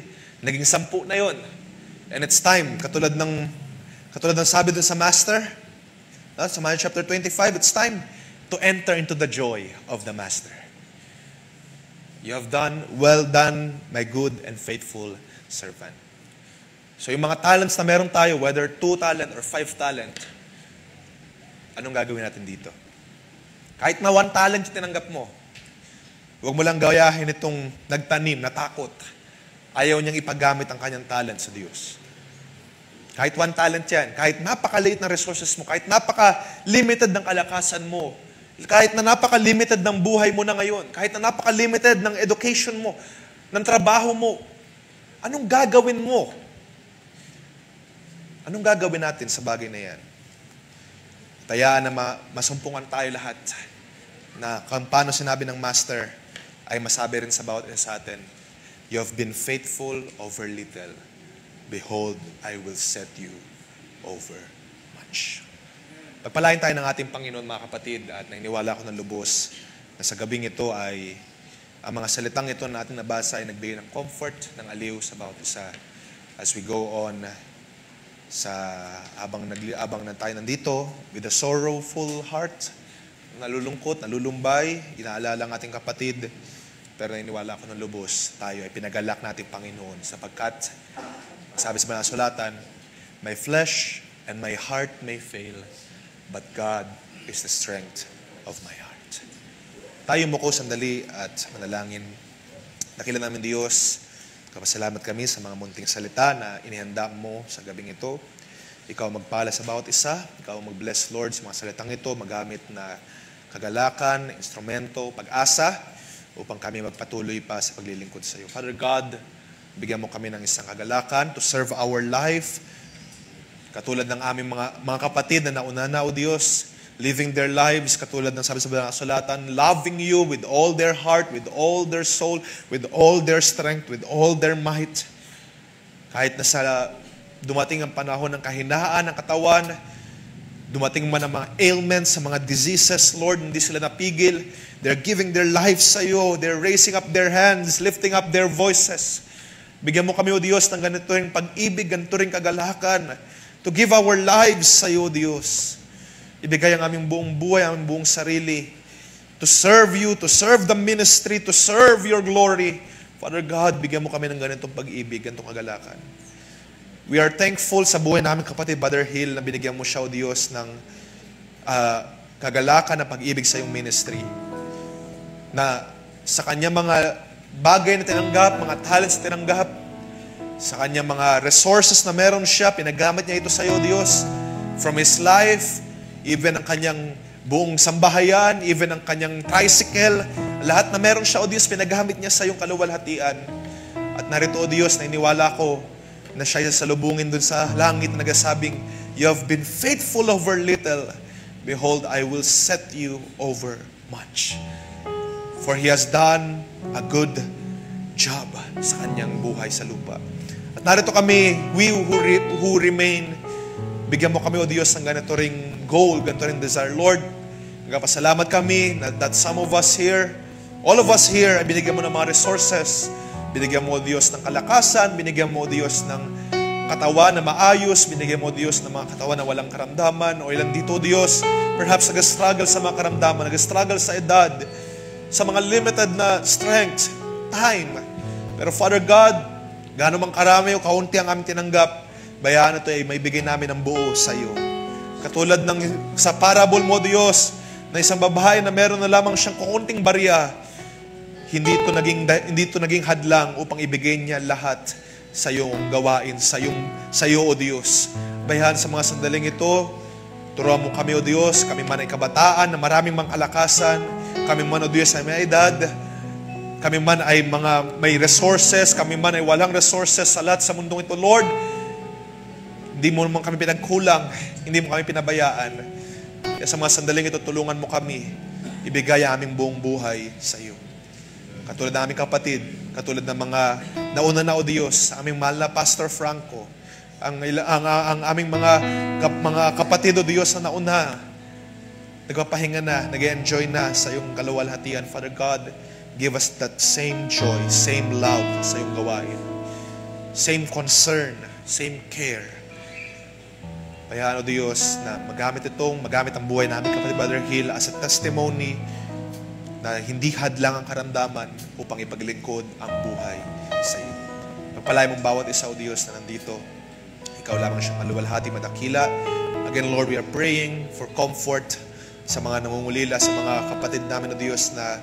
Naging 10 na yon. And it's time, katulad ng sabi dun sa Master, sa Matthew chapter 25, it's time to enter into the joy of the Master. You have done, well done, my good and faithful servant. So yung mga talents na meron tayo, whether 2 talent or 5 talent, anong gagawin natin dito? Kahit na 1 talent yung tinanggap mo, huwag mo lang gayahin itong nagtanim, natakot. Ayaw niyang ipagamit ang kanyang talent sa Diyos. Kahit 1 talent yan, kahit napakaliit na resources mo, kahit napaka-limited ng kalakasan mo, kahit na napaka-limited ng buhay mo na ngayon, kahit na napaka-limited ng education mo, ng trabaho mo, anong gagawin mo? Anong gagawin natin sa bagay na yan? Tayaan na masumpungan tayo lahat na kung paano sinabi ng Master ay masabi rin sa bawat isa sa atin, you have been faithful over little. Behold, I will set you over much. Pagpalain tayo ng ating Panginoon, mga kapatid, at naniniwala ko ng lubos na sa gabing ito ay ang mga salitang ito na ating nabasa ay nagbigay ng comfort, ng aliw sa bawat isa as we go on abang na tayo nandito with a sorrowful heart, nalulungkot, nalulumbay, inaalala ang ating kapatid, pero naniniwala ko ng lubos, tayo ay pinagalak natin Panginoon sapagkat, sabi sa mga sulatan, my flesh and my heart may fail, but God is the strength of my heart. Tayo mo ko sandali at manalangin. Dakila namin Diyos, kapasalamat kami sa mga munting salita na inihanda mo sa gabing ito. Ikaw magpala sa bawat isa. Ikaw mag-bless, Lord, sa mga salitang ito, magamit na kagalakan, instrumento, pag-asa, upang kami magpatuloy pa sa paglilingkod sa iyo. Father God, bigyan mo kami ng isang kagalakan to serve our life. Katulad ng aming mga kapatid na nauna na, O Diyos, living their lives, katulad ng sabi sa mga kasulatan, loving you with all their heart, with all their soul, with all their strength, with all their might. Kahit na sa dumating ang panahon ng kahinaan ng katawan, dumating man ang mga ailments, sa mga diseases, Lord, hindi sila napigil. They're giving their lives sa iyo. They're raising up their hands, lifting up their voices. Bigyan mo kami, O Diyos, ng ganito ring pag-ibig, ganito ring kagalakan, to give our lives sa iyo, Diyos. Ibigay ang aming buong buhay, ang aming buong sarili, to serve you, to serve the ministry, to serve your glory. Father God, bigyan mo kami ng ganitong pag-ibig, ganitong kagalakan. We are thankful sa buhay namin kapatid, Brother Hill, na binigyan mo siya, O Diyos, ng kagalakan na pag-ibig sa iyong ministry. Na sa kanya mga bagay na tinanggap, mga talents na tinanggap, sa kanya mga resources na meron siya, pinagamit niya ito sa iyo, Diyos, from his life, even ang kanyang buong sambahayan, even ang kanyang tricycle, lahat na meron siya, O Diyos, pinagamit niya sa iyong kaluwalhatian. At narito, O Diyos, nainiwala ko na siya salubungin dun sa langit na nagsasabing, you have been faithful over little, behold, I will set you over much. For He has done a good job sa kanyang buhay sa lupa. At narito kami, we who remain, bigyan mo kami, O Diyos, ng ganito ring goal, ganito ring desire. Lord, nagpasalamat kami that some of us here, all of us here, ay binigyan mo ng mga resources. Binigyan mo, O Diyos, ng kalakasan. Binigyan mo, O Diyos, ng katawan na maayos. Binigyan mo, O Diyos, ng mga katawan na walang karamdaman. O ilan dito, O Diyos, perhaps nag-struggle sa mga karamdaman, nag-struggle sa edad, sa mga limited na strength, time. Pero Father God, gaano mang karami o kaunti ang aming tinanggap, bayaan ito ay may bigay namin ng buo sa iyo. Katulad ng sa parable mo, Diyos, na isang babae na meron na lamang siyang kaunting barya, hindi ito naging hadlang upang ibigay niya lahat sa iyong gawain, sa iyo, O Diyos. Bayaan sa mga sandaling ito, turuan mo kami, O Diyos, kami man ay kabataan na maraming mga kalakasan, kami man, O Diyos, ay may edad, kami man ay may resources, kami man ay walang resources sa lahat sa mundong ito, Lord, hindi mo naman kami pinagkulang, hindi mo kami pinabayaan. Kaya sa mga sandaling ito, tulungan mo kami, ibigay ang aming buong buhay sa iyo. Katulad ng aming kapatid, katulad ng mga nauna na, O Diyos, aming mahal na Pastor Franco, ang aming mga kapatid, O Diyos, na nauna, nagpapahinga na, nag-enjoy na sa iyong kaluwalhatian. Father God, give us that same joy, same love sa iyong gawain. Same concern, same care. Kaya O Diyos, na magamit ang buhay namin, kapatid Brother Hill, as a testimony na hindi hadlang ang karamdaman upang ipaglingkod ang buhay sa iyo. Pagpalay mong bawat isa, O Diyos, na nandito. Ikaw lamang siyang maluwalhati, madakila. Again, Lord, we are praying for comfort sa mga nangungulila, sa mga kapatid namin, O Diyos, na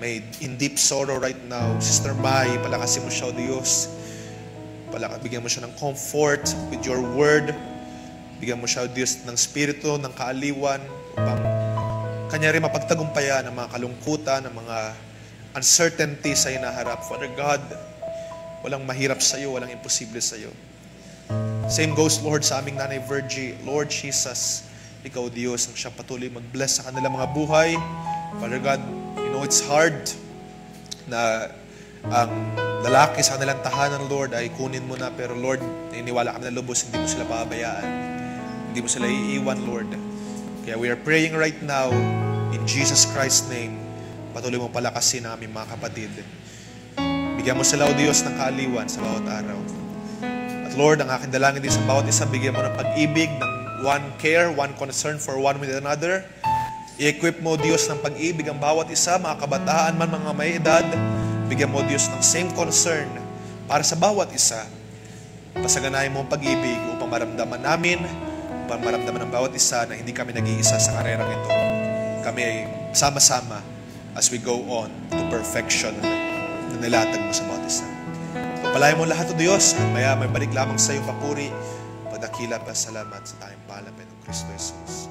may in deep sorrow right now. Sister Mai, palakasin mo siya, O Diyos. Bigyan mo siya ng comfort with your word. Bigyan mo siya, O Diyos, ng spirito, ng kaaliwan, upang kanya rin mapagtagumpayan ng mga kalungkutan, ng mga uncertainty sa inaharap. Father God, walang mahirap sa iyo, walang imposible sa iyo. Same goes, Lord, sa aming Nanay Virgie. Lord Jesus, Ikaw, Diyos, ang siya patuloy mag-bless sa kanilang mga buhay. Father God, you know it's hard na ang lalaki sa kanilang tahanan, Lord, ay kunin mo na. Pero Lord, naniniwala kami na lubos, hindi mo sila pababayaan. Hindi mo sila iiwan, Lord. Kaya we are praying right now, in Jesus Christ's name, patuloy mong palakasin ang aming mga kapatid. Bigyan mo sila, O Diyos, ng kaaliwan sa bawat araw. At Lord, ang aking dalangin din sa bawat isa, bigyan mo ng pag-ibig, ng one care, one concern for one with another. I-equip mo, Diyos, ng pag-ibig ang bawat isa, mga kabataan man, mga may edad. Bigyan mo, Diyos, ng same concern para sa bawat isa. Pasaganahin mo ang pag-ibig upang maramdaman namin, upang maramdaman ng bawat isa na hindi kami nag-iisa sa karerang ito. Kami ay sama-sama as we go on to perfection na nilatag mo sa bawat isa. Pagpalain mo lahat, O Diyos, at maya may balik lamang sa iyong papuri, pagdakila pa salamat sa tayong pangalan ng Kristo Jesus.